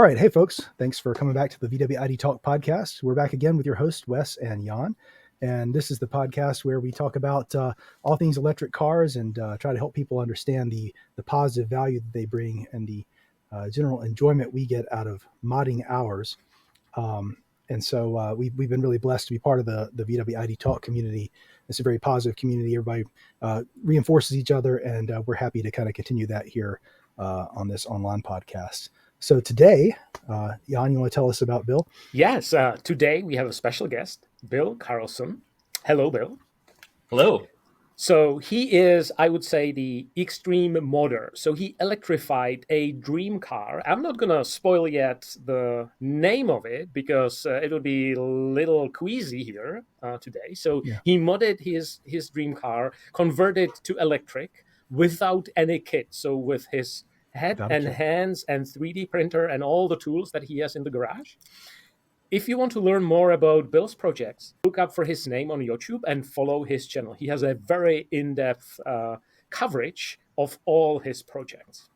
All right. Hey, folks. Thanks for coming back to the VWID Talk podcast. We're back again with your hosts, Wes and Jan. And this is the podcast where we talk about all things electric cars and try to help people understand the positive value that they bring and the general enjoyment we get out of modding ours. And so we've been really blessed to be part of the VWID Talk community. It's a very positive community. Everybody reinforces each other, and we're happy to kind of continue that here on this online podcast. So today, Jan, you want to tell us about Bill? Yes, today we have a special guest, Bill Carlson. Hello, Bill. Hello. So he is, I would say, the extreme modder. So he electrified a dream car. I'm not going to spoil yet the name of it because it would be a little queasy here today. So he modded his dream car, converted to electric without any kit. So with his head and hands and 3D printer and all the tools that he has in the garage. If you want to learn more about Bill's projects, look up for his name on YouTube and follow his channel. He has a very in-depth coverage of all his projects.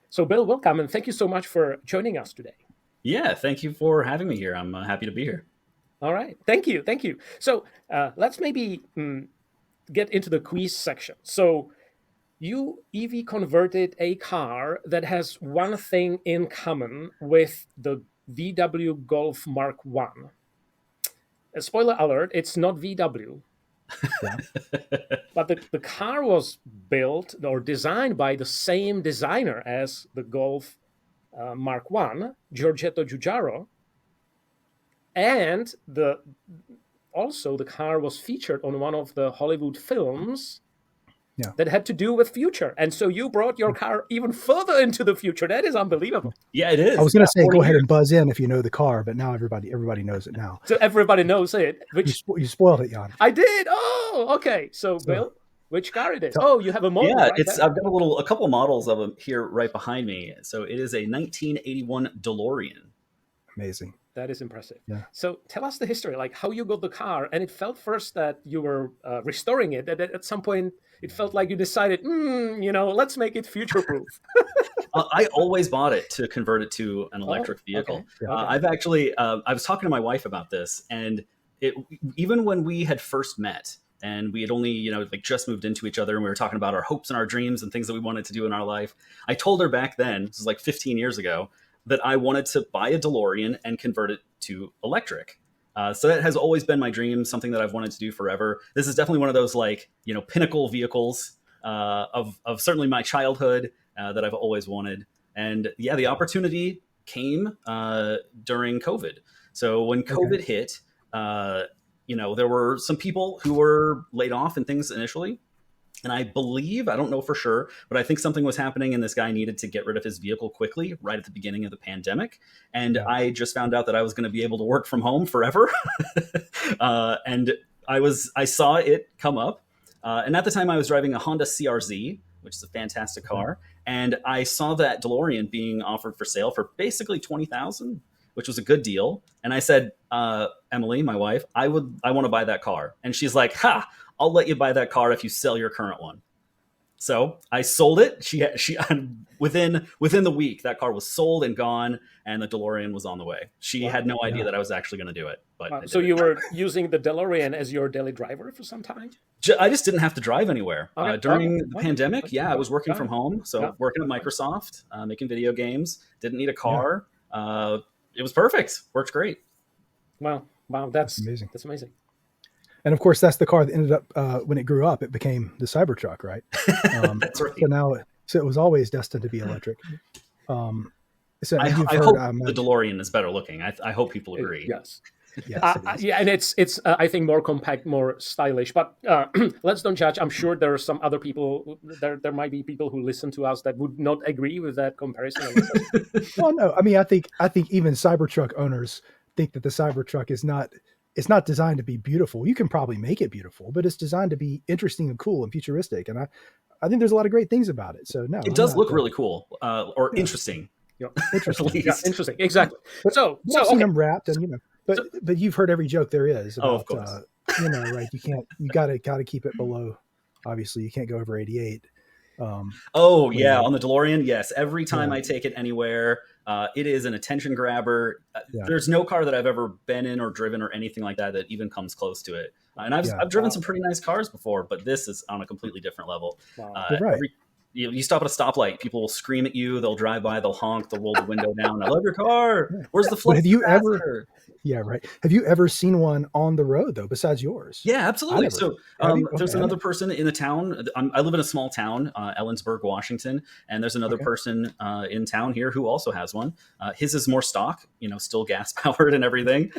So Bill, welcome, and thank you so much for joining us today. Yeah, thank you for having me here. I'm happy to be here. All right, thank you. So let's maybe get into the quiz section. So you EV converted a car that has one thing in common with the VW Golf Mark 1. A spoiler alert, it's not VW. But the car was built or designed by the same designer as the Golf Mark 1, Giorgetto Giugiaro. And also the car was featured on one of the Hollywood films that had to do with future. And so you brought your car even further into the future. That is unbelievable. Yeah, it is. I was going to say, go ahead and buzz in if you know the car, but now everybody knows it now. So everybody knows it. You spoiled it, Jan. I did. Oh, okay. So Bill, which car it is? You have a model. Yeah, right I've got a couple models of them here right behind me. So it is a 1981 DeLorean. Amazing. That is impressive. Yeah. So tell us the history, like how you got the car. And it felt first that you were restoring it. That at some point it felt like you decided, let's make it future-proof. I always bought it to convert it to an electric vehicle. Okay. I've actually, I was talking to my wife about this, and even when we had first met, and we had only, just moved into each other, and we were talking about our hopes and our dreams and things that we wanted to do in our life. I told her back then, this was like 15 years ago, that I wanted to buy a DeLorean and convert it to electric. So that has always been my dream, something that I've wanted to do forever. This is definitely one of those pinnacle vehicles of certainly my childhood that I've always wanted. And the opportunity came during COVID. So when COVID hit, there were some people who were laid off and things initially. And I don't know for sure, but I think something was happening and this guy needed to get rid of his vehicle quickly right at the beginning of the pandemic. And I just found out that I was going to be able to work from home forever. And I saw it come up. And at the time I was driving a Honda CRZ, which is a fantastic car. And I saw that DeLorean being offered for sale for basically $20,000, which was a good deal. And I said, Emily, my wife, I want to buy that car. And she's like, I'll let you buy that car if you sell your current one. So I sold it. She within the week, that car was sold and gone, and the DeLorean was on the way. She had no idea that I was actually going to do it. But so you were using the DeLorean as your daily driver for some time? I just didn't have to drive anywhere during the pandemic. I was working from home, so working at Microsoft, making video games. Didn't need a car. It was perfect. Worked great. Wow, that's amazing. That's amazing. And of course, that's the car that ended up, when it grew up, it became the Cybertruck, right? That's right. So it was always destined to be electric. I hope the DeLorean is better looking. I hope people agree. Yes. Yes, and it's I think more compact, more stylish. But let's don't judge. I'm sure there are some other people. There might be people who listen to us that would not agree with that comparison. Well, no. I mean, I think even Cybertruck owners think that the Cybertruck is not. It's not designed to be beautiful. You can probably make it beautiful, but it's designed to be interesting and cool and futuristic. And I think there's a lot of great things about it. So no, it does look really cool or interesting. Interesting. Interesting. Exactly. But so seen them wrapped, and but you've heard every joke there is about, of course. Right. You gotta keep it below. Obviously, you can't go over 88. On the DeLorean, yes. Every time I take it anywhere, It is an attention grabber. Yeah. There's no car that I've ever been in or driven or anything like that even comes close to it. And I've driven some pretty nice cars before, but this is on a completely different level. Wow. Right. You stop at a stoplight, people will scream at you, they'll drive by, they'll honk, they'll roll the window down. I love your car. Where's the flex? Have you ever? Yeah, right. Have you ever seen one on the road though, besides yours? Yeah, absolutely. So there's Okay. another person in the town. I live in a small town, Ellensburg, Washington, and there's another person in town here who also has one. His is more stock, still gas powered and everything.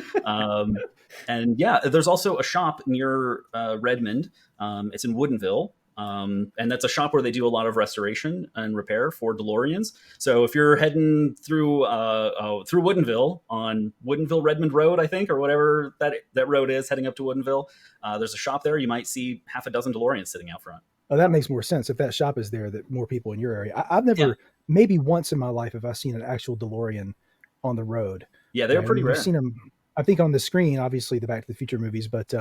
And yeah, there's also a shop near Redmond. It's in Woodinville. And that's a shop where they do a lot of restoration and repair for DeLoreans. So if you're heading through Woodinville on Woodinville Redmond Road, I think, or whatever that road is, heading up to Woodinville, there's a shop there. You might see half a dozen DeLoreans sitting out front. Oh, that makes more sense. If that shop is there, that more people in your area. I've never, maybe once in my life, have I seen an actual DeLorean on the road. Yeah, they're pretty rare. I've seen them, I think, on the screen, obviously the Back to the Future movies, but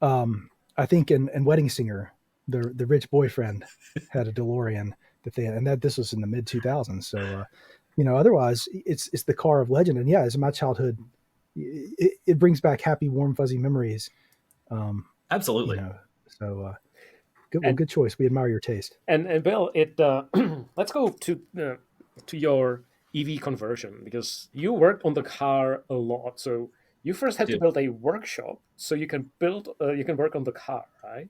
I think in Wedding Singer, the rich boyfriend had a DeLorean this was in the mid 2000s. So, otherwise it's the car of legend. And yeah, as in my childhood, it brings back happy, warm, fuzzy memories. Absolutely. Good choice. We admire your taste. And Bill, let's go to your EV conversion, because you worked on the car a lot. So you first had to build a workshop so you can work on the car, right?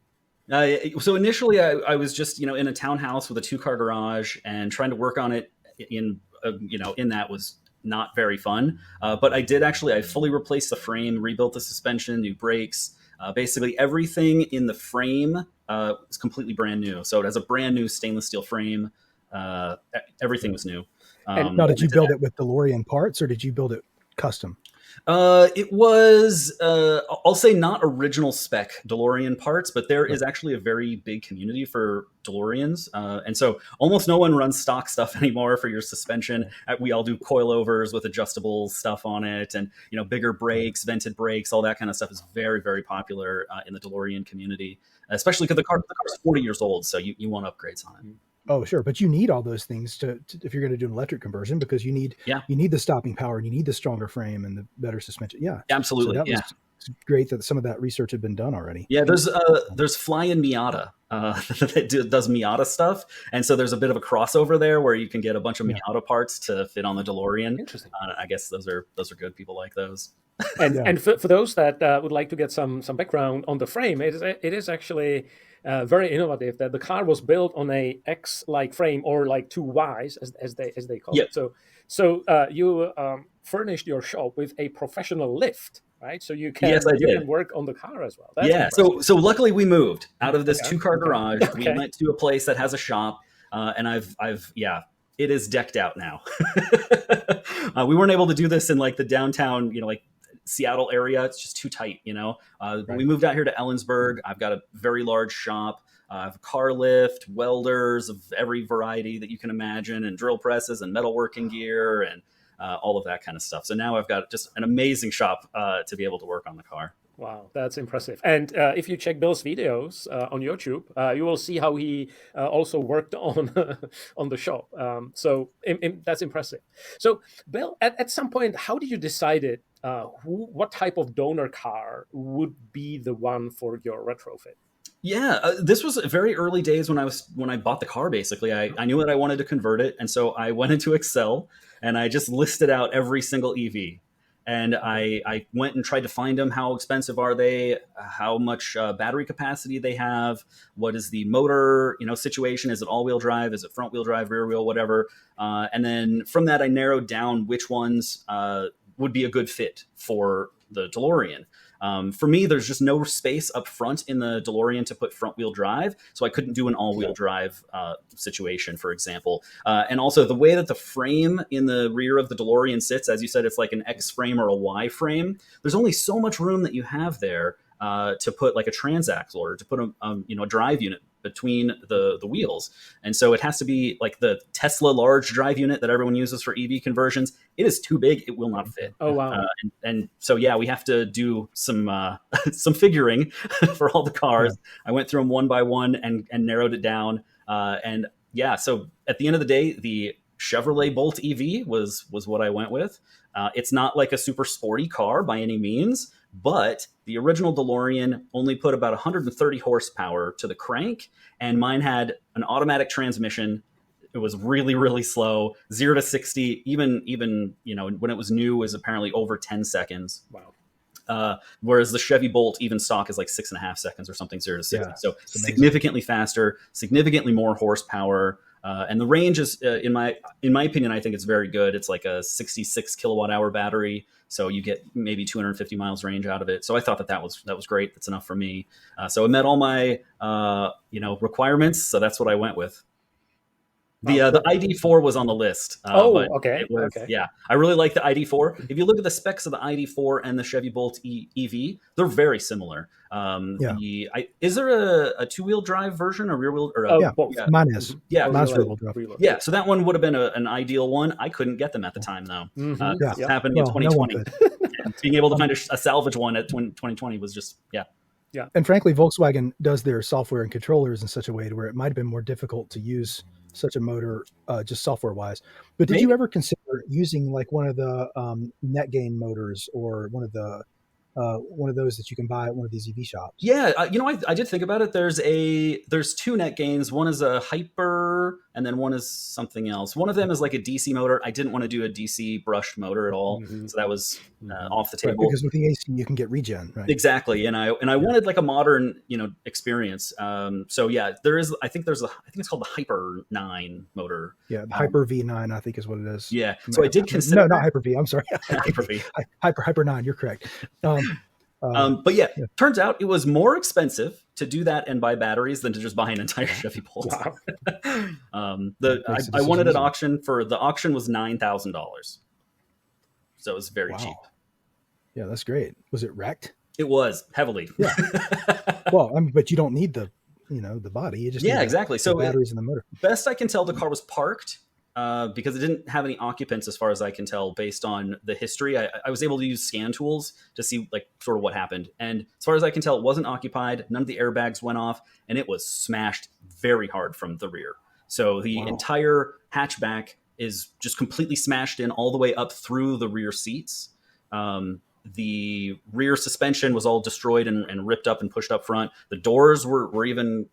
So initially I was just, in a townhouse with a 2-car garage, and trying to work on it in that was not very fun. But I fully replaced the frame, rebuilt the suspension, new brakes, basically everything in the frame is completely brand new. So it has a brand new stainless steel frame. Everything was new. Now, did you build it with DeLorean parts, or did you build it custom? It was, I'll say, not original spec DeLorean parts, but there is actually a very big community for DeLoreans. And so almost no one runs stock stuff anymore for your suspension. We all do coilovers with adjustable stuff on it, and, bigger brakes, vented brakes, all that kind of stuff is very, very popular in the DeLorean community, especially because the car's 40 years old. So you want upgrades on it. Oh, sure. But you need all those things to if you're going to do an electric conversion, because you need the stopping power, and you need the stronger frame and the better suspension. Yeah, absolutely. So it's great that some of that research had been done already. Yeah, there's Flying Miata that does Miata stuff, and so there's a bit of a crossover there where you can get a bunch of Miata parts to fit on the DeLorean. Interesting. I guess those are good. People like those. And for those that would like to get some background on the frame, it is actually very innovative that the car was built on a X-like frame, or like 2 Ys as they call it. So you furnished your shop with a professional lift, right? So you can work on the car as well. That's impressive. So luckily we moved out of this 2-car garage. We went to a place that has a shop, and it is decked out now. We weren't able to do this in like the downtown, like Seattle area. It's just too tight, When we moved out here to Ellensburg, I've got a very large shop. I have a car lift, welders of every variety that you can imagine, and drill presses and metalworking gear, and all of that kind of stuff. So now I've got just an amazing shop to be able to work on the car. Wow, that's impressive. And if you check Bill's videos on YouTube, you will see how he also worked on the shop. So that's impressive. So Bill, at some point, how did you decide what type of donor car would be the one for your retrofit? Yeah, this was very early days when I bought the car. Basically, I knew that I wanted to convert it, and so I went into Excel and I just listed out every single EV. And I went and tried to find them. How expensive are they? How much battery capacity they have? What is the motor, situation? Is it all-wheel drive? Is it front-wheel drive, rear wheel, whatever? And then from that, I narrowed down which ones would be a good fit for the DeLorean. For me, there's just no space up front in the DeLorean to put front-wheel drive, so I couldn't do an all-wheel drive situation, for example. And also, the way that the frame in the rear of the DeLorean sits, as you said, it's like an X frame or a Y frame. There's only so much room that you have there to put like a transaxle, or to put a drive unit between the wheels. And so it has to be like the Tesla large drive unit that everyone uses for EV conversions. It is too big. It will not fit. Oh, wow. And so, we have to do some figuring for all the cars. I went through them one by one and narrowed it down. So at the end of the day, the Chevrolet Bolt EV was what I went with. It's not like a super sporty car by any means, but the original DeLorean only put about 130 horsepower to the crank, and mine had an automatic transmission. It was really, really slow. 0 to 60, even when it was new, was apparently over 10 seconds. Wow. Whereas the Chevy Bolt, even stock, is like 6.5 seconds or something, 0 to 60. Yeah, So significantly faster, significantly more horsepower. And the range is, in my opinion, I think it's very good. It's like a 66 kilowatt hour battery, so you get maybe 250 miles range out of it. So I thought that was great. That's enough for me. So it met all my requirements. So that's what I went with. The ID4 was on the list. Okay. Yeah, I really like the ID4. If you look at the specs of the ID4 and the Chevy Bolt EV, they're very similar. Is there a two-wheel drive version, a rear wheel? Both. Yeah, mine is. Yeah, mine's rear wheel drive. Yeah, so that one would have been an ideal one. I couldn't get them at the time, though. This happened in 2020. Being able to find a salvage one at 2020 was just, yeah. And frankly, Volkswagen does their software and controllers in such a way to where it might have been more difficult to use such a motor, just software wise. But did you ever consider using like one of the net gain motors, or one of those that you can buy at one of these EV shops? Yeah, I did think about it. There's two net gains. One is a hyper, and then one is something else. One of them is like a DC motor. I didn't want to do a DC brushed motor at all, so that was off the table. Right, because with the AC you can get regen, right? Exactly, and I wanted like a modern experience. So yeah, I think it's called the Hyper 9 motor. Yeah, the Hyper V9 I think is what it is. Yeah, so I did consider. No, not Hyper V. I'm sorry, Hyper V. Hyper 9. You're correct. But yeah, turns out it was more expensive to do that and buy batteries than to just buy an entire Chevy Bolt. Wow. I won it at auction. The auction was $9,000, so it was very cheap. Yeah, that's great. Was it wrecked? It was heavily. Yeah. Well, but you don't need the body. You just need exactly. the batteries and the motor. Best I can tell, the car was parked. Because it didn't have any occupants, as far as I can tell, based on the history. I was able to use scan tools to see like sort of what happened. And as far as I can tell, it wasn't occupied. None of the airbags went off, and it was smashed very hard from the rear. So the entire hatchback is just completely smashed in all the way up through the rear seats. The rear suspension was all destroyed and ripped up and pushed up front. The doors were even,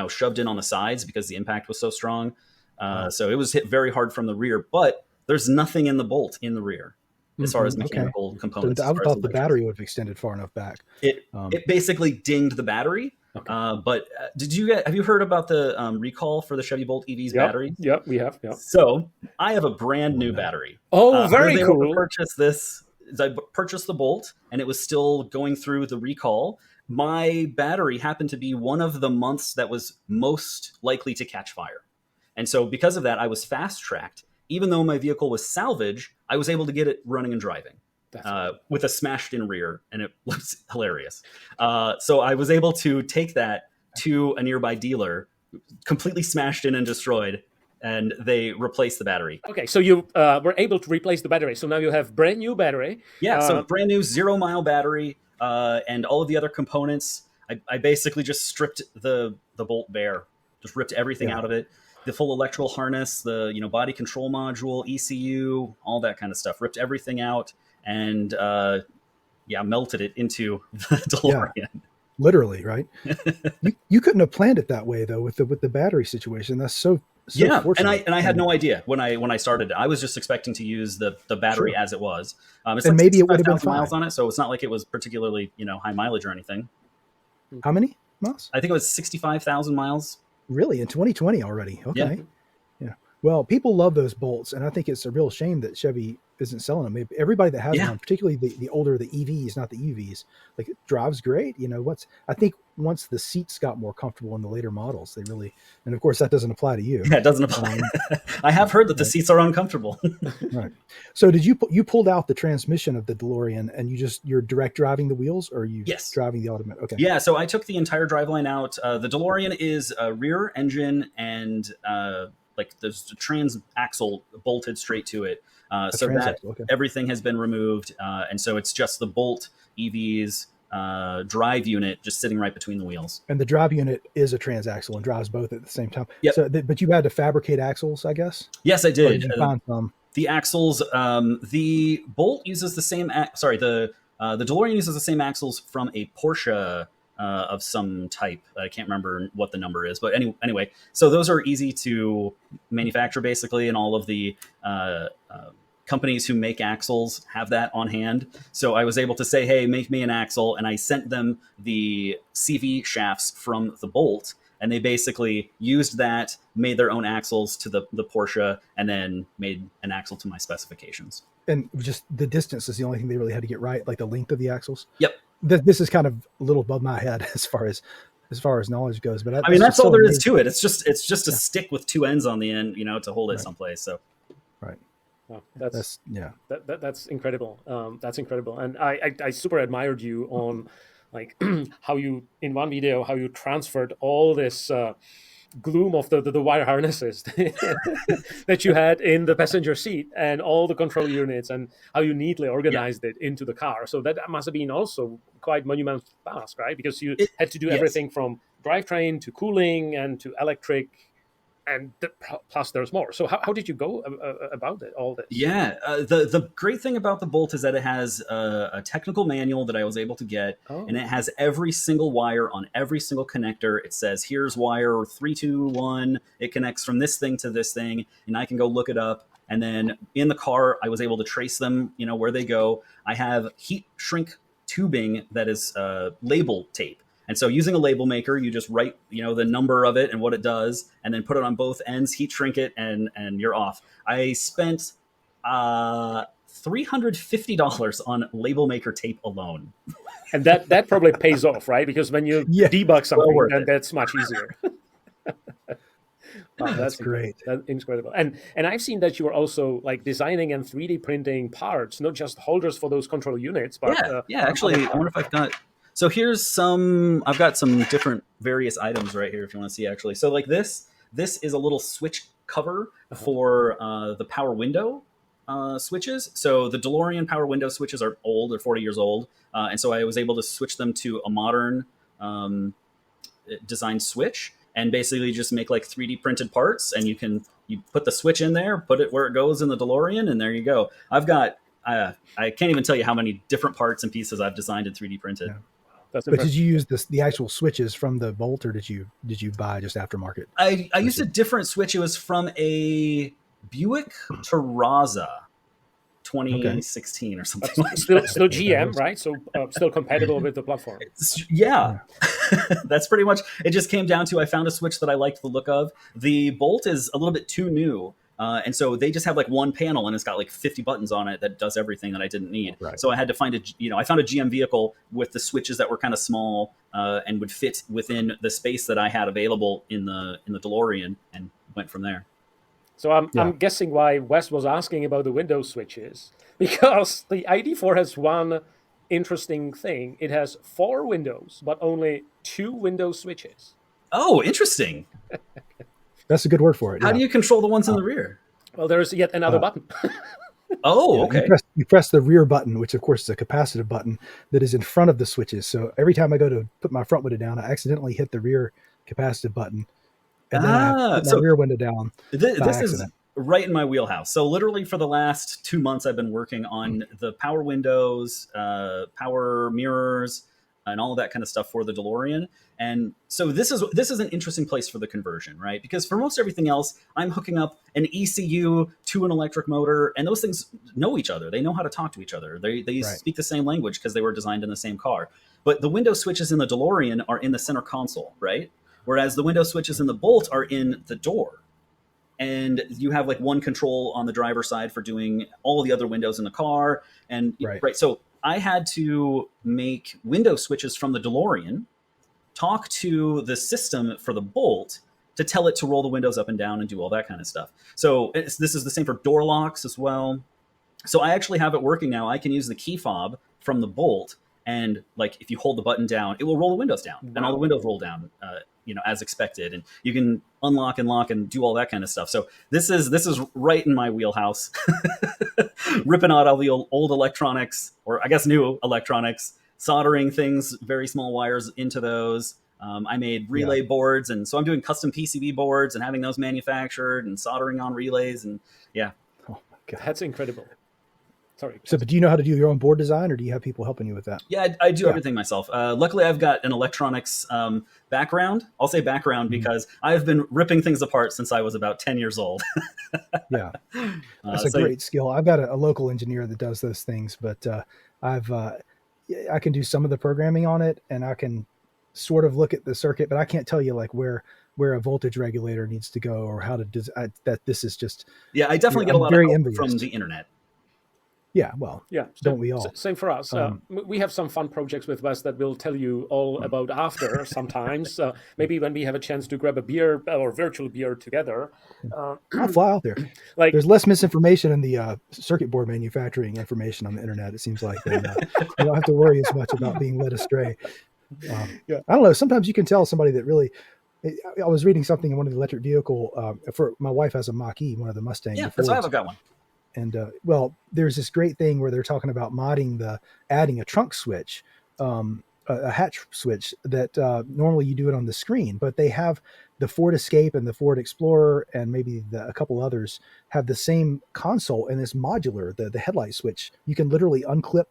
shoved in on the sides because the impact was so strong. So it was hit very hard from the rear, but there's nothing in the Bolt in the rear as far as mechanical components. So I thought the battery would have extended far enough back. It basically dinged the battery. Okay. But have you heard about the recall for the Chevy Bolt EV's battery? Yep, we have. Yep. So I have a brand new battery. Oh, very cool. I purchased the Bolt, and it was still going through the recall. My battery happened to be one of the months that was most likely to catch fire. And so because of that, I was fast-tracked. Even though my vehicle was salvage, I was able to get it running and driving with a smashed-in rear, and it was hilarious. So I was able to take that to a nearby dealer, completely smashed in and destroyed, and they replaced the battery. Okay, so you were able to replace the battery. So now you have brand new battery. Yeah, so brand new 0-mile battery, and all of the other components. I basically just stripped the Bolt bare, just ripped everything out of it. The full electrical harness, the body control module, ECU, all that kind of stuff. Ripped everything out and melted it into the DeLorean. Yeah, literally, right? you couldn't have planned it that way though with the battery situation. That's so fortunate. And I had no idea when I started. I was just expecting to use the battery as it was. It's and like maybe it would have been miles on it, so it's not like it was particularly high mileage or anything. How many miles? I think it was 65,000 miles. Really? In 2020 already? Okay. Yeah. Well, people love those Bolts, and I think it's a real shame that Chevy isn't selling them. Everybody that has one, particularly the older, the EVs, not the EVs, like it drives great. I think once the seats got more comfortable in the later models, they really, and of course that doesn't apply to you. Yeah, it doesn't apply. I have heard that the seats are uncomfortable. Right. So did you pulled out the transmission of the DeLorean and you're direct driving the wheels, or are you driving the automatic? Okay. Yeah. So I took the entire driveline out. The DeLorean is a rear engine and like there's a trans axle bolted straight to it. So that everything has been removed. And so it's just the Bolt EVs, drive unit just sitting right between the wheels. And the drive unit is a transaxle and drives both at the same time. Yep. So, but you had to fabricate axles, I guess? Yes, I did. Or did you find some? The axles, the Bolt uses the same. The DeLorean uses the same axles from a Porsche of some type. I can't remember what the number is, but anyway. So those are easy to manufacture, basically, and all of the companies who make axles have that on hand. So I was able to say, hey, make me an axle. And I sent them the CV shafts from the Bolt. And they basically used that, made their own axles to the Porsche, and then made an axle to my specifications. And just the distance is the only thing they really had to get right, like the length of the axles. Yep. This is kind of a little above my head as far as knowledge goes. But I mean, that's all there is to it. It's just a stick with two ends on the end, to hold it someplace. So. Right. Oh, that's incredible. That's incredible. And I super admired you on like how you, in one video, how you transferred all this gloom of the wire harnesses that you had in the passenger seat and all the control units and how you neatly organized it into the car. So that must have been also quite monumental task, right? Because you had to do everything from drivetrain to cooling and to electric. And plus there's more. So how did you go about it, all this? Yeah, the great thing about the Bolt is that it has a technical manual that I was able to get, and it has every single wire on every single connector. It says, here's wire 321. It connects from this thing to this thing, and I can go look it up. And then in the car, I was able to trace them, where they go. I have heat shrink tubing that is label tape. And so using a label maker, you just write, the number of it and what it does, and then put it on both ends, heat shrink it, and you're off. I spent $350 on label maker tape alone. And that probably pays off, right? Because when you debug something, then that's much easier. Wow, that's great. That's incredible. And I've seen that you are also like designing and 3D printing parts, not just holders for those control units, but actually, I wonder if I've got. So I've got some different various items right here if you want to see, actually. So like this is a little switch cover for the power window switches. So the DeLorean power window switches are old, they're 40 years old. And so I was able to switch them to a modern design switch and basically just make like 3D printed parts. And you put the switch in there, put it where it goes in the DeLorean, and there you go. I've got, I can't even tell you how many different parts and pieces I've designed and 3D printed. Yeah. But did you use the actual switches from the Bolt, or did you buy just aftermarket? I used a different switch. It was from a Buick Terraza 2016 or something like that. Still GM, right? So still compatible with the platform. Yeah. That's pretty much, it just came down to, I found a switch that I liked the look of. The Bolt is a little bit too new. And so they just have like one panel and it's got like 50 buttons on it that does everything that I didn't need. Right. So I had to find I found a GM vehicle with the switches that were kind of small and would fit within the space that I had available in the DeLorean, and went from there. So I'm guessing why Wes was asking about the Windows switches, because the ID4 has one interesting thing. It has 4 windows, but only 2 Windows switches. Oh, interesting. That's a good word for it. How do you control the ones in the rear? Well, there's yet another button. Okay. You press the rear button, which of course is a capacitive button that is in front of the switches. So every time I go to put my front window down, I accidentally hit the rear capacitive button. And then I put my rear window down. This is right in my wheelhouse. So literally for the last 2 months, I've been working on the power windows, power mirrors, and all of that kind of stuff for the DeLorean. And so this is an interesting place for the conversion, right? Because for most everything else, I'm hooking up an ECU to an electric motor, and those things know each other. They know how to talk to each other. They speak the same language because they were designed in the same car. But the window switches in the DeLorean are in the center console, right? Whereas the window switches in the Bolt are in the door. And you have like one control on the driver's side for doing all the other windows in the car. And so I had to make window switches from the DeLorean, talk to the system for the Bolt to tell it to roll the windows up and down and do all that kind of stuff. So this is the same for door locks as well. So I actually have it working now. I can use the key fob from the Bolt, and like if you hold the button down, it will roll the windows down, and all the windows roll down, as expected. And you can unlock and lock and do all that kind of stuff. So this is right in my wheelhouse, ripping out all the old electronics, or I guess new electronics, soldering things, very small wires into those. I made relay boards, and so I'm doing custom PCB boards and having those manufactured and soldering on relays, and yeah. Oh my God. That's incredible. Sorry. So, but do you know how to do your own board design, or do you have people helping you with that? Yeah, I do everything myself. Luckily, I've got an electronics background. I'll say background because I've been ripping things apart since I was about 10 years old. Yeah, that's a great skill. I've got a local engineer that does those things, but I can do some of the programming on it, and I can sort of look at the circuit, but I can't tell you like where a voltage regulator needs to go or how to that this is just. Yeah, I definitely get a lot of help from the internet. Yeah, well, yeah, don't we all? Same for us. We have some fun projects with Wes that we'll tell you all about after sometimes. Maybe when we have a chance to grab a beer or virtual beer together. I'll fly out there. Like, there's less misinformation in the circuit board manufacturing information on the internet, it seems like. And, you don't have to worry as much about being led astray. I don't know. Sometimes you can tell somebody that really... I was reading something in one of the electric vehicle... for my wife has a Mach-E, one of the Mustang. Yeah, that's why I've got one. And well, there's this great thing where they're talking about adding a trunk switch, a hatch switch that normally you do it on the screen, but they have the Ford Escape and the Ford Explorer and maybe a couple others have the same console, and it's modular. The headlight switch, you can literally unclip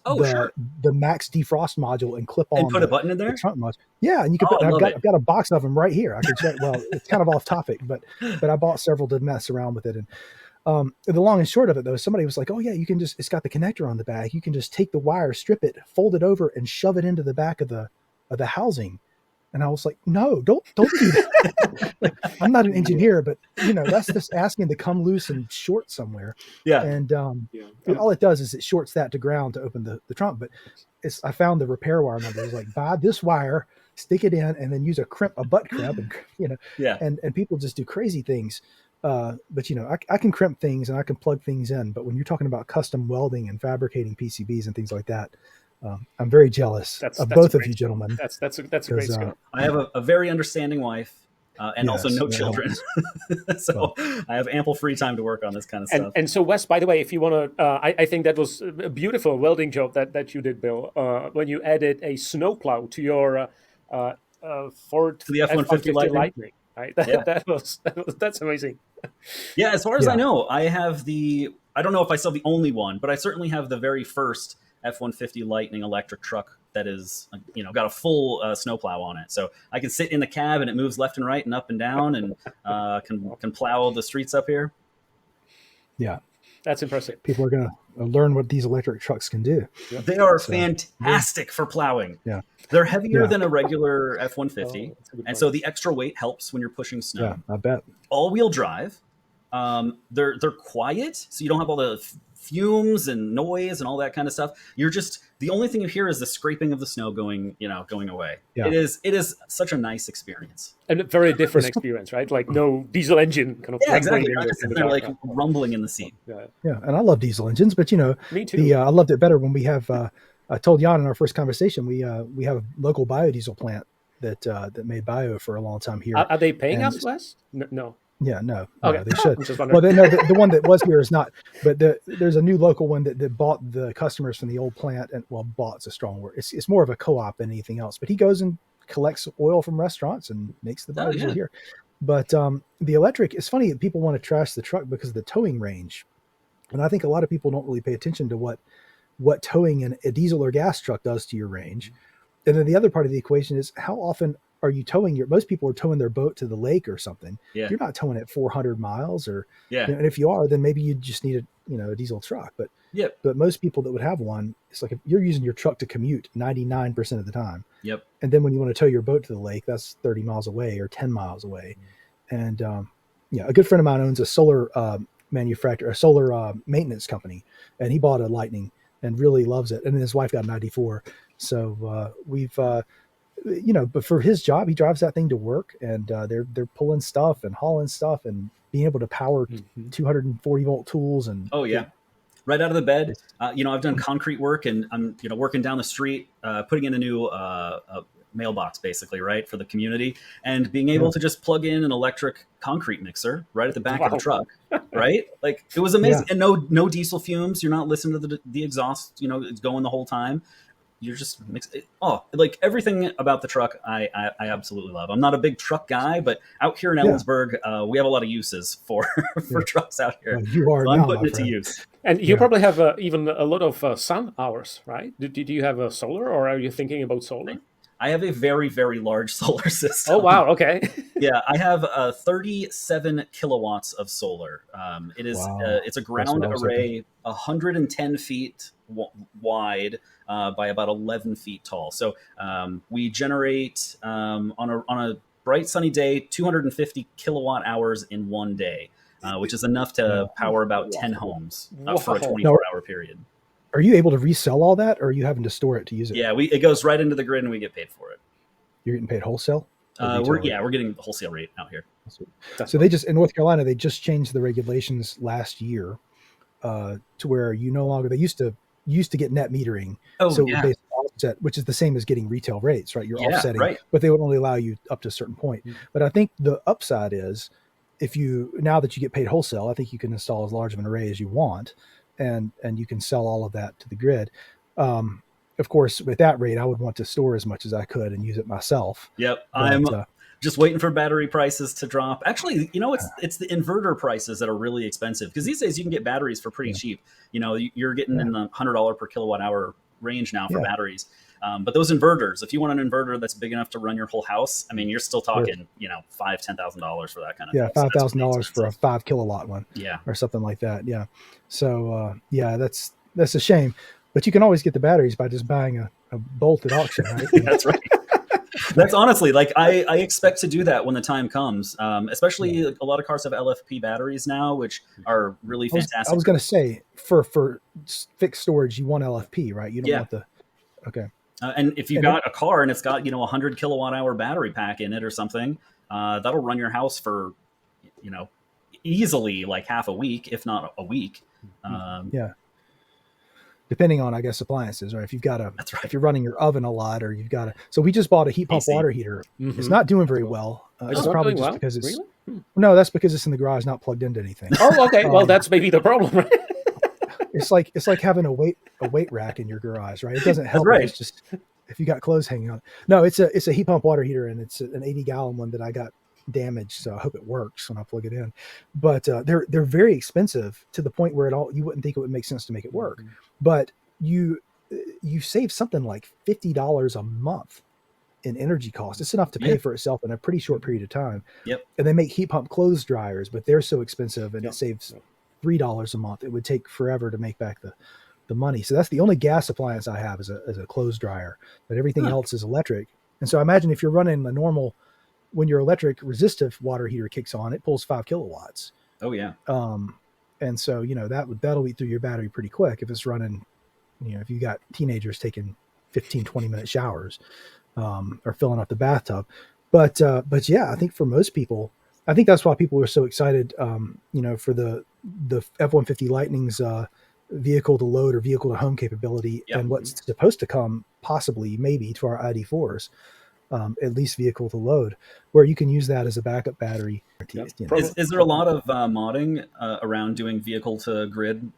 the max defrost module and clip on and put a button in there. The trunk module. Yeah, and you can put. I've got a box of them right here. I can check. Well, it's kind of off topic, but I bought several to mess around with it. And the long and short of it, though, somebody was like, "Oh yeah, you can it's got the connector on the back. You can just take the wire, strip it, fold it over, and shove it into the back of the housing." And I was like, "No, don't do that." Like, I'm not an engineer, but that's just asking to come loose and short somewhere. Yeah. And all it does is it shorts that to ground to open the trunk. But I found the repair wire number. It was like, buy this wire, stick it in, and then use a butt crimp, and and people just do crazy things. But I can crimp things and I can plug things in. But when you're talking about custom welding and fabricating PCBs and things like that, I'm very jealous of both of you gentlemen. That's a great skill. I have a very understanding wife and also no children. So I have ample free time to work on this kind of stuff. And so, Wes, by the way, if you want to, I think that was a beautiful welding job that you did, Bill, when you added a snowplow to your Ford to the F-150 Lightning. Right? That's amazing. Yeah, as far as I know, I don't know if I still have the only one, but I certainly have the very first F-150 Lightning electric truck that is, got a full snowplow on it. So I can sit in the cab and it moves left and right and up and down and can plow the streets up here. Yeah. That's impressive. People are going to learn what these electric trucks can do. They are fantastic for plowing. Yeah. They're heavier than a regular F-150. And so the extra weight helps when you're pushing snow. Yeah, I bet. All-wheel drive. They're quiet, so you don't have all the fumes and noise and all that kind of stuff. You're just, the only thing you hear is the scraping of the snow going away. Yeah. It is such a nice experience. And a very different experience, right? Like no diesel engine kind of. Yeah, exactly. You're just sitting there like rumbling in the seat. Yeah, and I love diesel engines, but me too. I loved it better when we have. I told Jan in our first conversation we have a local biodiesel plant that made bio for a long time here. Are they paying us less? No. Yeah, no, okay. They should. Well, they know the one that was here is not, but there's a new local one that bought the customers from the old plant, and bought's a strong word. It's more of a co-op than anything else. But he goes and collects oil from restaurants and makes the biodiesel here. But the electric, it's funny that people want to trash the truck because of the towing range, and I think a lot of people don't really pay attention to what towing in a diesel or gas truck does to your range. And then the other part of the equation is how often are you towing most people are towing their boat to the lake or something. Yeah. You're not towing it 400 miles and if you are, then maybe you just need a diesel truck. But but most people that would have one, it's like if you're using your truck to commute 99% of the time. Yep. And then when you want to tow your boat to the lake, that's 30 miles away or 10 miles away. And a good friend of mine owns a solar manufacturer, a solar maintenance company, and he bought a Lightning and really loves it. And then his wife got an 94. So we've but for his job, he drives that thing to work, and they're pulling stuff and hauling stuff and being able to power 240 volt tools and right out of the bed. I've done concrete work, and I'm working down the street, putting in a new mailbox basically, right, for the community, and being able to just plug in an electric concrete mixer right at the back of the truck, right? Like it was amazing, and no diesel fumes. You're not listening to the exhaust, it's going the whole time. you're just like everything about the truck I absolutely love. I'm not a big truck guy, but out here in Ellensburg, we have a lot of uses for trucks out here. Well, you are so now, I'm putting my it to friend. use. And you probably have even a lot of sun hours, right? Do you have a solar, or are you thinking about solar? I have a very, very large solar system. Oh, wow. Okay. Yeah, I have 37 kilowatts of solar. It is it's a ground array, 110 feet wide by about 11 feet tall. So we generate on a bright sunny day 250 kilowatt hours in one day, which is enough to power about 10 homes for a 24-hour period. Are you able to resell all that, or are you having to store it to use it? Yeah, it goes right into the grid and we get paid for it. You're getting paid wholesale? We're getting the wholesale rate out here. So they just, in North Carolina, they just changed the regulations last year to where you no longer, they used to get net metering. So it would basically offset, which is the same as getting retail rates, right? You're offsetting, but they would only allow you up to a certain point. But I think the upside is now that you get paid wholesale, I think you can install as large of an array as you want, and you can sell all of that to the grid. Of course, with that rate, I would want to store as much as I could and use it myself. Yep. I'm just waiting for battery prices to drop. Actually, it's the inverter prices that are really expensive, because these days you can get batteries for pretty cheap. You're getting in the $100 per kilowatt hour range now for batteries. But those inverters, if you want an inverter that's big enough to run your whole house, I mean, you're still talking, $5,000-$10,000 for that kind of thing. Yeah, $5,000 for a 5 kilowatt one. Yeah. Or something like that. Yeah. So, that's a shame. But you can always get the batteries by just buying a bolt at auction, right? That's right. That's honestly, like, I expect to do that when the time comes. Especially a lot of cars have LFP batteries now, which are really fantastic. I was going to say, for fixed storage, you want LFP, right? You don't want the... Okay. And if you've got a car and it's got, 100 kilowatt hour battery pack in it or something, that'll run your house for, easily like half a week, if not a week. Depending on, I guess, appliances, right? If you've got if you're running your oven a lot, or you've got so we just bought a heat pump water heater. It's not doing very well. It's probably just because it's, no, that's because it's in the garage, not plugged into anything. Oh, okay. Well, that's maybe the problem, right? It's like having a weight rack in your garage, right? It doesn't help. Right. It's just if you got clothes hanging on. No, it's a heat pump water heater, and it's an 80-gallon one that I got damaged, so I hope it works when I plug it in. But they're very expensive, to the point where you wouldn't think it would make sense to make it work. But you save something like $50 a month in energy costs. It's enough to pay for itself in a pretty short period of time. Yep. And they make heat pump clothes dryers, but they're so expensive, and it saves $3 a month. It would take forever to make back the money. So that's the only gas appliance I have is a clothes dryer, but everything else is electric. And so I imagine if you're running the normal, when your electric resistive water heater kicks on, it pulls 5 kilowatts. Oh yeah. And so, that'll eat through your battery pretty quick if it's running, if you got teenagers taking 15-20 minute showers, or filling up the bathtub. But yeah, I think for most people, I think that's why people are so excited, for the F-150 Lightning's vehicle to load or vehicle to home capability, and what's supposed to come possibly maybe to our ID4s, at least vehicle to load, where you can use that as a backup battery. Is there a lot of modding around doing vehicle to grid?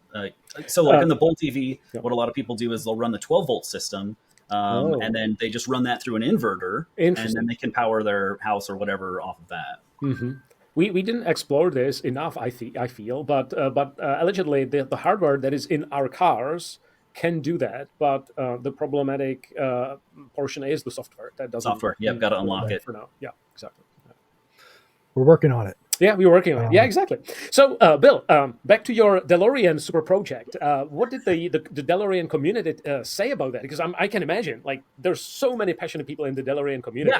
So like in the Bolt EV, what a lot of people do is they'll run the 12-volt system, and then they just run that through an inverter, and then they can power their house or whatever off of that. Mm-hmm. We didn't explore this enough, I feel, but allegedly the hardware that is in our cars can do that, but the problematic portion is the software. That doesn't. Software, got to unlock it for now. Yeah, exactly. We're working on it. Yeah, we're working on it. Yeah, exactly. So, Bill, back to your DeLorean super project. What did the DeLorean community say about that? Because I can imagine, like, there's so many passionate people in the DeLorean community.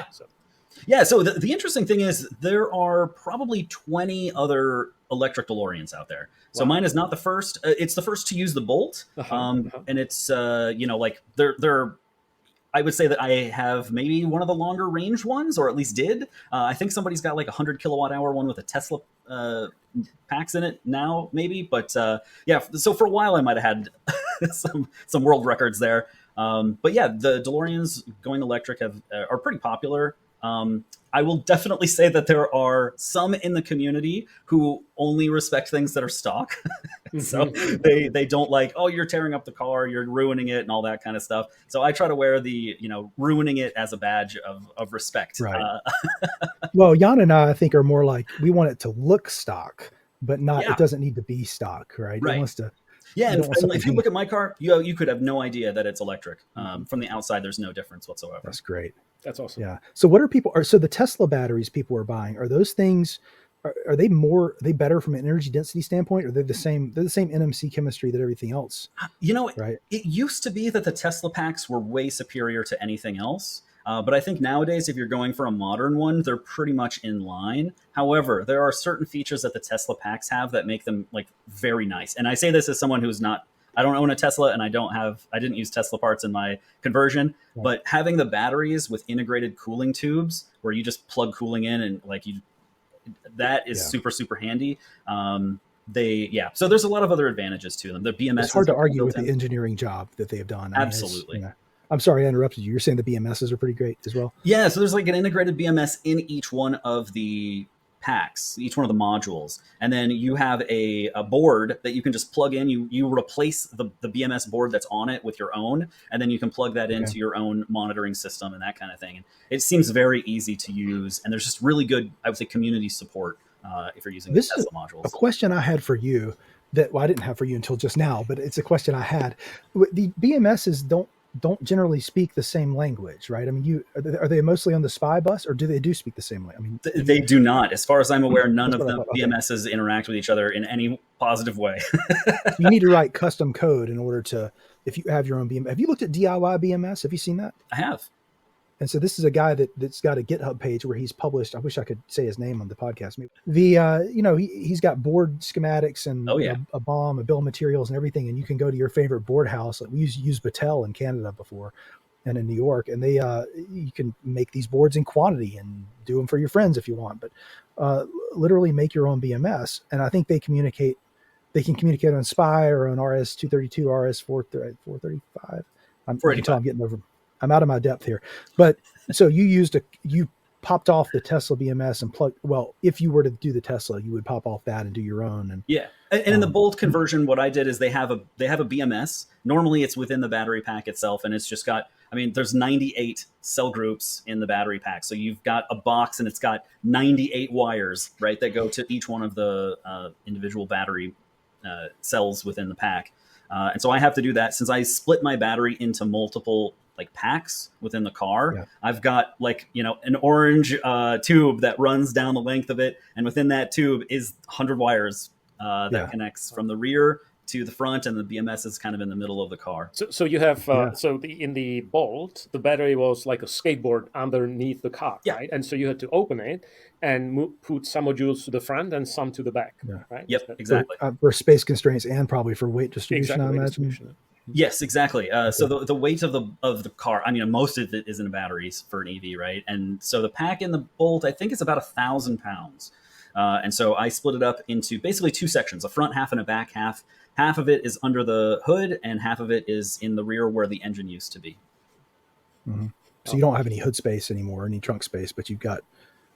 Yeah. So the interesting thing is there are probably 20 other electric DeLoreans out there. So mine is not the first. It's the first to use the Bolt, and it's like they're. I would say that I have maybe one of the longer range ones, or at least did. I think somebody's got like 100 kilowatt hour one with a Tesla packs in it now, maybe. But so for a while I might have had some world records there. But yeah, the DeLoreans going electric are pretty popular. I will definitely say that there are some in the community who only respect things that are stock. So they don't like, oh, you're tearing up the car, you're ruining it, and all that kind of stuff. So I try to wear the, ruining it as a badge of respect. Right. Well, Jan and I think are more like, we want it to look stock, but not. Yeah. It doesn't need to be stock, right? Right. It wants to. Yeah, you and don't want something if you look at my car, you could have no idea that it's electric. From the outside, there's no difference whatsoever. That's great. That's awesome. Yeah. So what are people? So the Tesla batteries people are buying, are those things? Are they better from an energy density standpoint, or they're the same? They're the same NMC chemistry that everything else. Right? It used to be that the Tesla packs were way superior to anything else. But I think nowadays, if you're going for a modern one, they're pretty much in line. However, there are certain features that the Tesla packs have that make them like very nice. And I say this as someone who's not, I don't own a Tesla, and I didn't use Tesla parts in my conversion. Yeah. But having the batteries with integrated cooling tubes, where you just plug cooling in and that is super, super handy. So there's a lot of other advantages to them. The BMS. It's hard to argue with the engineering job that they've done. Absolutely. I'm sorry I interrupted you. You're saying the BMSs are pretty great as well? Yeah, so there's like an integrated BMS in each one of the packs, each one of the modules. And then you have a board that you can just plug in. You replace the BMS board that's on it with your own, and then you can plug that into your own monitoring system and that kind of thing. And it seems very easy to use, and there's just really good, I would say, community support if you're using the Tesla modules. A question I had for you that I didn't have for you until just now, but it's a question I had. The BMSs don't generally speak the same language, right? I mean, are they mostly on the SPI bus, or do they speak the same language? I mean, they do not. As far as I'm aware, none of the BMSs interact with each other in any positive way. You need to write custom code in order to, if you have your own BMS. Have you looked at DIY BMS? Have you seen that? I have. And so this is a guy that's got a GitHub page where he's published. I wish I could say his name on the podcast. He's got board schematics and a BOM, a bill of materials, and everything. And you can go to your favorite board house. Like we used Battelle in Canada before, and in New York, and you can make these boards in quantity and do them for your friends if you want. But literally make your own BMS. And I think they can communicate on SPI or on RS-232, RS-435. I'm out of my depth here, but so you popped off the Tesla BMS and plugged. Well, if you were to do the Tesla, you would pop off that and do your own. And in the Bolt conversion, what I did is they have a BMS. Normally, it's within the battery pack itself, and it's just got. I mean, there's 98 cell groups in the battery pack, so you've got a box, and it's got 98 wires, right, that go to each one of the individual battery cells within the pack. And so I have to do that since I split my battery into multiple packs within the car. Yeah. I've got an orange tube that runs down the length of it, and within that tube is 100 wires that connects from the rear to the front, and the BMS is kind of in the middle of the car. So you have in the Bolt, the battery was like a skateboard underneath the car, right? And so you had to open it and put some modules to the front and some to the back, right? Yep, exactly. For space constraints and probably for weight distribution, I imagine. Yes, exactly. So the weight of the car, I mean, most of it is in batteries for an EV, right? And so the pack in the Bolt, I think it's about 1,000 pounds. And so I split it up into basically two sections, a front half and a back half. Half of it is under the hood, and half of it is in the rear where the engine used to be. Mm-hmm. So you don't have any hood space anymore, any trunk space, but you've got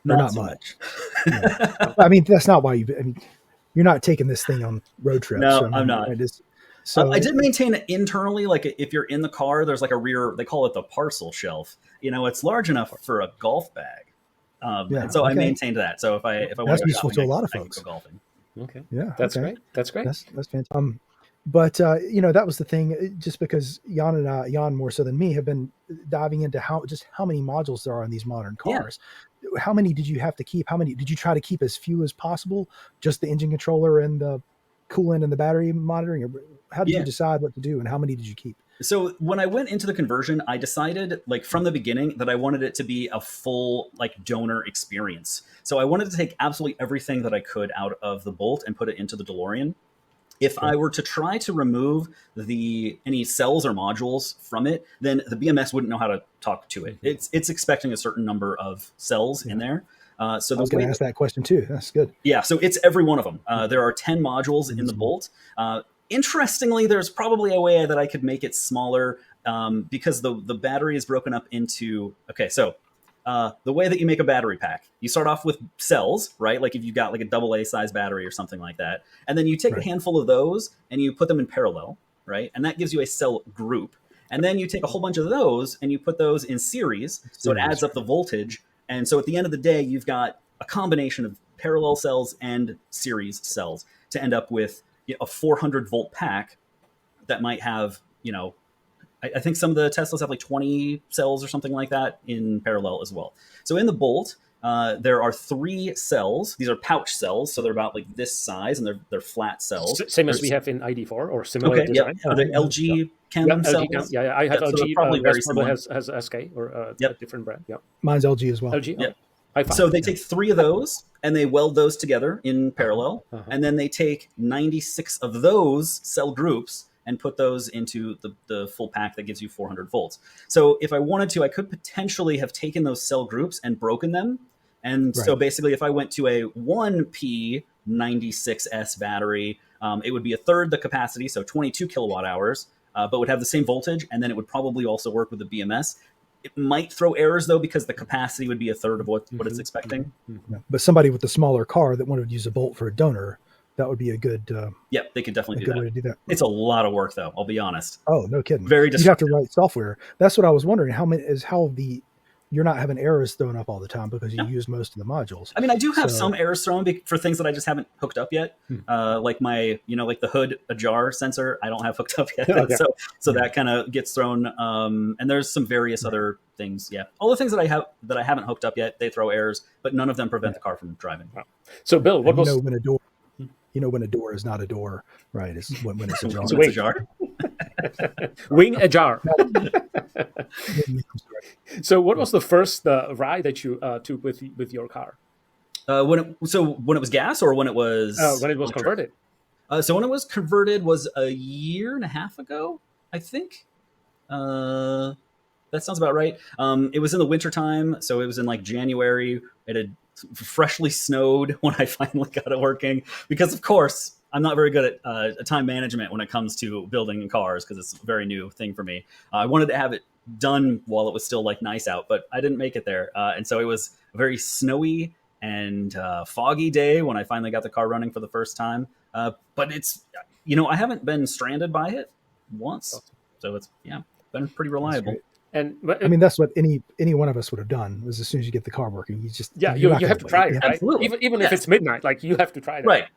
not much. I mean, that's not why you're not taking this thing on road trips. No, I'm not. So I did maintain it internally. Like if you're in the car, there's like a rear, they call it the parcel shelf. It's large enough for a golf bag. And so I maintained that. So if I want that's to go useful shopping, to a lot of I folks. can go golfing. Okay. Yeah. That's great. That's fantastic. But that was the thing, just because Jan more so than me have been diving into how many modules there are in these modern cars. Yeah. How many did you have to keep? How many did you try to keep as few as possible? Just the engine controller and the coolant and the battery monitoring? Or how did you decide what to do, and how many did you keep? So when I went into the conversion, I decided from the beginning that I wanted it to be a full donor experience. So I wanted to take absolutely everything that I could out of the Bolt and put it into the DeLorean. If I were to try to remove any cells or modules from it, then the BMS wouldn't know how to talk to it. It's expecting a certain number of cells in there. So I was going to ask that question too. That's good. Yeah, so it's every one of them. There are 10 modules in the Bolt. Interestingly, there's probably a way that I could make it smaller because the battery is broken up into. Okay, so the way that you make a battery pack. You start off with cells, right? Like if you've got like a AA size battery or something like that. And then you take a handful of those and you put them in parallel, right? And that gives you a cell group. And then you take a whole bunch of those and you put those in series. So it adds up the voltage. And so at the end of the day, you've got a combination of parallel cells and series cells to end up with a 400 volt pack that might have, I think some of the Teslas have like 20 cells or something like that in parallel as well. So in the Bolt, there are 3 cells. These are pouch cells, so they're about like this size, and they're flat cells. Same as we have in ID4 or similar design. Yeah, the LG Chem cells. LG, I have LG. So probably very similar. Has SK or a different brand. Yeah, mine's LG as well. LG. Yeah. So they take 3 of those and they weld those together in parallel, and then they take 96 of those cell groups and put those into the full pack that gives you 400 volts. So if I wanted to, I could potentially have taken those cell groups and broken them. And so basically, if I went to a 1P96S battery, it would be a third the capacity, so 22 kilowatt hours, but would have the same voltage, and then it would probably also work with the BMS. It might throw errors, though, because the capacity would be a third of what it's expecting. Yeah. But somebody with a smaller car that wanted to use a Bolt for a donor, that would be a good they could definitely way to do that. It's a lot of work, though, I'll be honest. Oh, no kidding. Very You'd have to write software. That's what I was wondering. You're not having errors thrown up all the time because you use most of the modules. I mean, I do have some errors thrown for things that I just haven't hooked up yet. Like my, like the hood ajar sensor, I don't have hooked up yet. So that kind of gets thrown. And there's some various other things. Yeah. All the things that I haven't hooked up yet, they throw errors, but none of them prevent the car from driving. So Bill, what was... when a door is not a door, right? It's when it's a jar. It's a jar. Wing ajar. So what was the first ride that you took with your car? When it was gas or when it was when it was converted? So when it was converted was a year and a half ago, I think. That sounds about right. It was in the wintertime, so it was in like January. It had freshly snowed when I finally got it working, because of course I'm not very good at time management when it comes to building cars, because it's a very new thing for me. I wanted to have it done while it was still like nice out, but I didn't make it there. And so it was a very snowy and foggy day when I finally got the car running for the first time. But it's, I haven't been stranded by it once. So it's, been pretty reliable. And I mean, that's what any one of us would have done. Was as soon as you get the car working, you just you have to try it, right? Absolutely. Even if it's midnight, like you have to try it, right?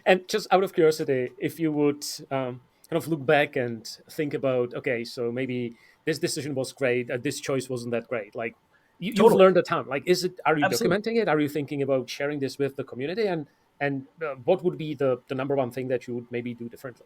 And just out of curiosity, if you would kind of look back and think about, okay, so maybe this decision was great, this choice wasn't that great. Like you've learned a ton. Like, are you documenting it? Are you thinking about sharing this with the community? And what would be the number one thing that you would maybe do differently?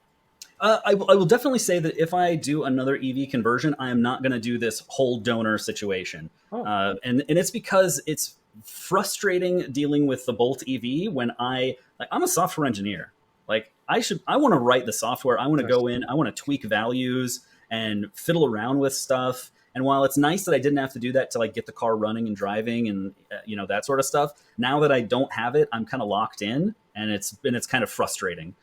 I will definitely say that if I do another EV conversion, I am not going to do this whole donor situation. And it's because it's frustrating dealing with the Bolt EV when I'm a software engineer. Like I want to write the software. I want to go in, I want to tweak values and fiddle around with stuff. And while it's nice that I didn't have to do that to like get the car running and driving and that sort of stuff, now that I don't have it, I'm kind of locked in, and it's kind of frustrating.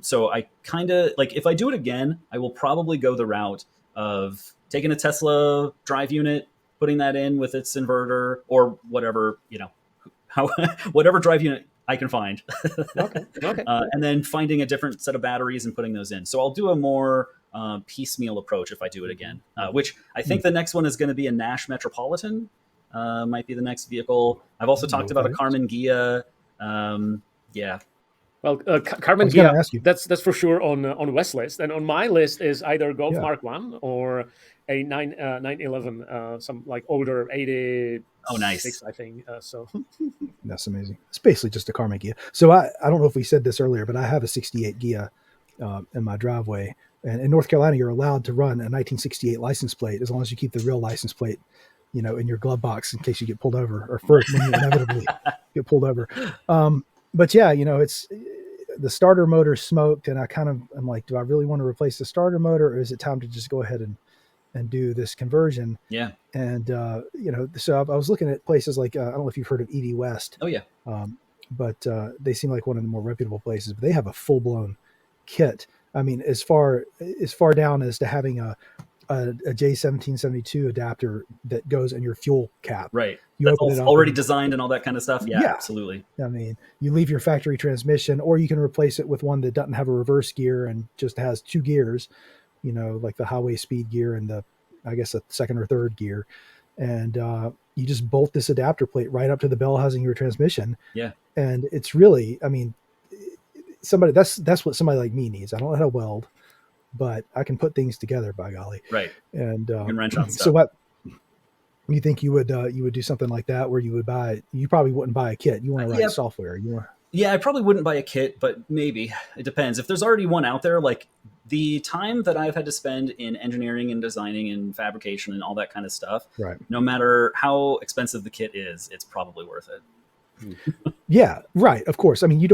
So I kind of like, if I do it again, I will probably go the route of taking a Tesla drive unit, putting that in with its inverter or whatever, whatever drive unit I can find. Okay. And then finding a different set of batteries and putting those in. So I'll do a more piecemeal approach if I do it again, which I think the next one is going to be a Nash Metropolitan, might be the next vehicle. I've also talked about a Carmen Ghia. Well, Carmen Ghia, that's for sure on West's list, and on my list is either Golf Mark 1 or a 911, some like older 86, nice. I think. So that's amazing. It's basically just a Carmen Ghia. So I don't know if we said this earlier, but I have a 68 Ghia in my driveway, and in North Carolina, you're allowed to run a 1968 license plate as long as you keep the real license plate, in your glove box in case you get pulled over, or first when you inevitably get pulled over. But it's the starter motor smoked, and I'm like, do I really want to replace the starter motor, or is it time to just go ahead and do this conversion? Yeah. And so I was looking at places like I don't know if you've heard of EV West. Oh yeah. But they seem like one of the more reputable places. But they have a full blown kit. I mean, as far down as to having a a J1772 adapter that goes in your fuel cap. Right. You That's open it up already designed and all that kind of stuff. Yeah, Yeah. absolutely. I mean, you leave your factory transmission, or you can replace it with one that doesn't have a reverse gear and just has two gears, like the highway speed gear and I guess a second or third gear. And you just bolt this adapter plate right up to the bell housing your transmission. Yeah. And it's really, I mean, that's what somebody like me needs. I don't know how to weld, but I can put things together, by golly. Right. And You can wrench on stuff. so what you think you would do something like that, where you probably wouldn't buy a kit. You want to write software. Yeah, I probably wouldn't buy a kit, but maybe. It depends. If there's already one out there, like the time that I've had to spend in engineering and designing and fabrication and all that kind of stuff, right? No matter how expensive the kit is, it's probably worth it. Yeah, right. Of course. I mean, you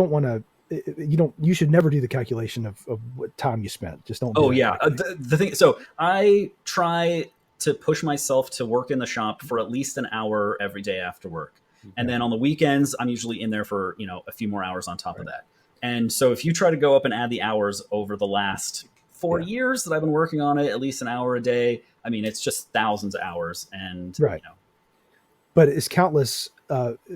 should never do the calculation of what time you spent. Just don't. Oh yeah. The thing. So I try to push myself to work in the shop for at least an hour every day after work. And then on the weekends, I'm usually in there for, a few more hours on top of that. And so if you try to go up and add the hours over the last 4 years that I've been working on it, at least an hour a day, I mean, it's just thousands of hours. And, right. But it's countless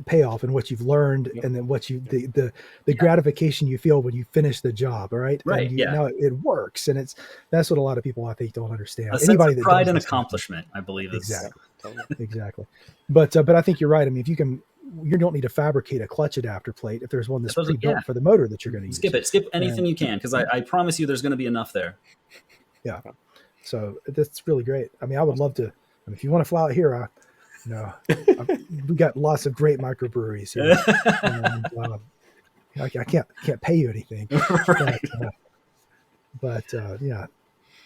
payoff in what you've learned, and then what the gratification you feel when you finish the job. All right. Right. And now it works. And that's what a lot of people, I think, don't understand. A sense of pride and accomplishment, I believe. Exactly. But I think you're right. I mean, you don't need to fabricate a clutch adapter plate if there's one that's pre-built for the motor that you're going to use. Skip anything you can, because I promise you there's going to be enough there. Yeah. So that's really great. I mean, I would love to. If you want to fly out here, we got lots of great microbreweries here. And, I can't pay you anything. Right. But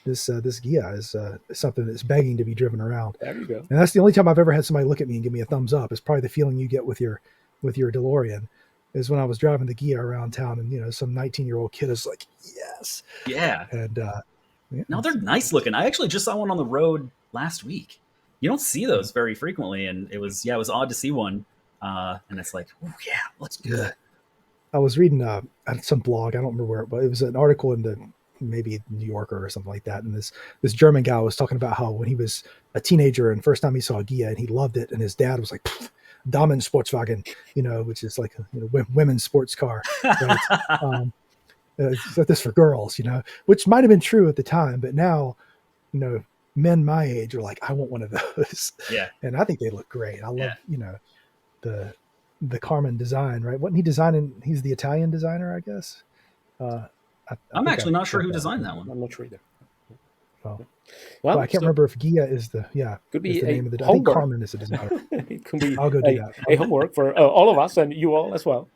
this Gia is something that's begging to be driven around. There you go. And that's the only time I've ever had somebody look at me and give me a thumbs up. It's probably the feeling you get with your DeLorean, is when I was driving the Gia around town, and some 19-year-old kid is like, yes. Yeah. And no, they're nice looking. I actually just saw one on the road last week. You don't see those very frequently, and it was odd to see one. And it's like, oh yeah, looks good. I was reading some blog, I don't remember where, but it was an article in maybe New Yorker or something like that. And this German guy was talking about how when he was a teenager and first time he saw a Gia and he loved it, and his dad was like, Damen Sportswagen, which is like a women's sports car. Right? This for girls, which might have been true at the time, but now, men my age are like, I want one of those. Yeah. And I think they look great. I love, the Carmen design, right? Wasn't he designing? He's the Italian designer, I guess. I'm actually not sure who designed that one. I'm not sure either. Well, I can't remember if Gia is could be the name of the. I homework. think Carmen is the designer. It could be I'll go do that. A homework for all of us and you all as well.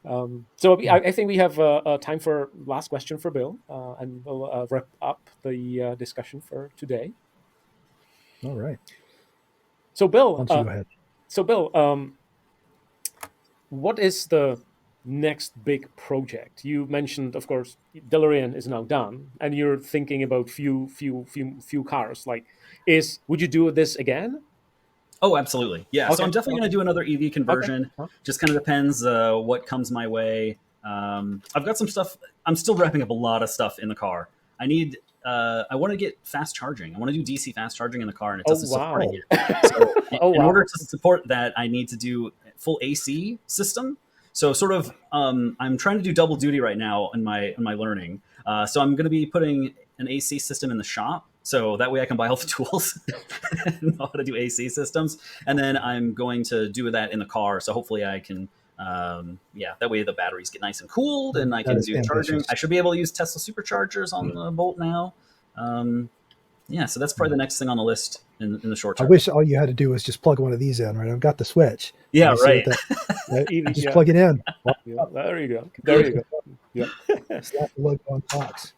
I think we have time for last question for Bill, and we'll wrap up the discussion for today. All right. So Bill, why don't you go ahead? So Bill, what is the next big project? You mentioned, of course, DeLorean is now done, and you're thinking about few cars. Like, would you do this again? Oh, absolutely. Yeah. Okay. So I'm definitely going to do another EV conversion. Okay. Just kind of depends what comes my way. I've got some stuff. I'm still wrapping up a lot of stuff in the car. I want to get fast charging. I want to do DC fast charging in the car, and it doesn't support it yet. So in order to support that, I need to do full AC system. So sort of, I'm trying to do double duty right now in my learning. So I'm going to be putting an AC system in the shop. So that way I can buy all the tools and know how to do AC systems. And then I'm going to do that in the car. So hopefully I can, that way the batteries get nice and cooled and I can do charging. I should be able to use Tesla superchargers on the Bolt now. So that's probably the next thing on the list in the short term. I wish all you had to do was just plug one of these in, right? I've got the switch. Yeah, right. Just plug it in. Yeah, there you go. There you go. Yeah. Slap the logo on the box.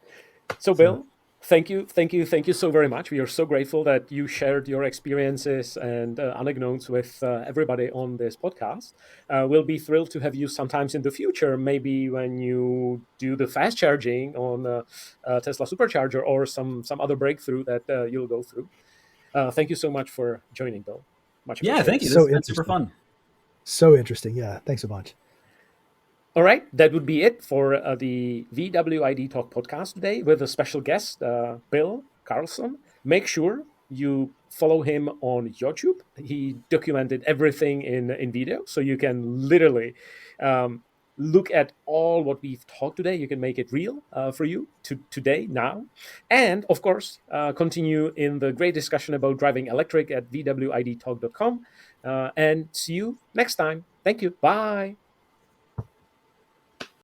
So Bill, thank you so very much. We are so grateful that you shared your experiences and anecdotes with everybody on this podcast. We'll be thrilled to have you sometimes in the future, maybe when you do the fast charging on a Tesla supercharger or some other breakthrough that you'll go through. Thank you so much for joining, Bill. Much appreciated. Yeah, thank you. This has been super fun. So interesting. Yeah, thanks a bunch. All right, that would be it for the VWID Talk podcast today with a special guest, Bill Carlson. make sure you follow him on YouTube. He documented everything in video, so you can literally look at all what we've talked today. You can make it real for you today, now. And of course, continue in the great discussion about driving electric at vwidtalk.com. And see you next time. Thank you. Bye.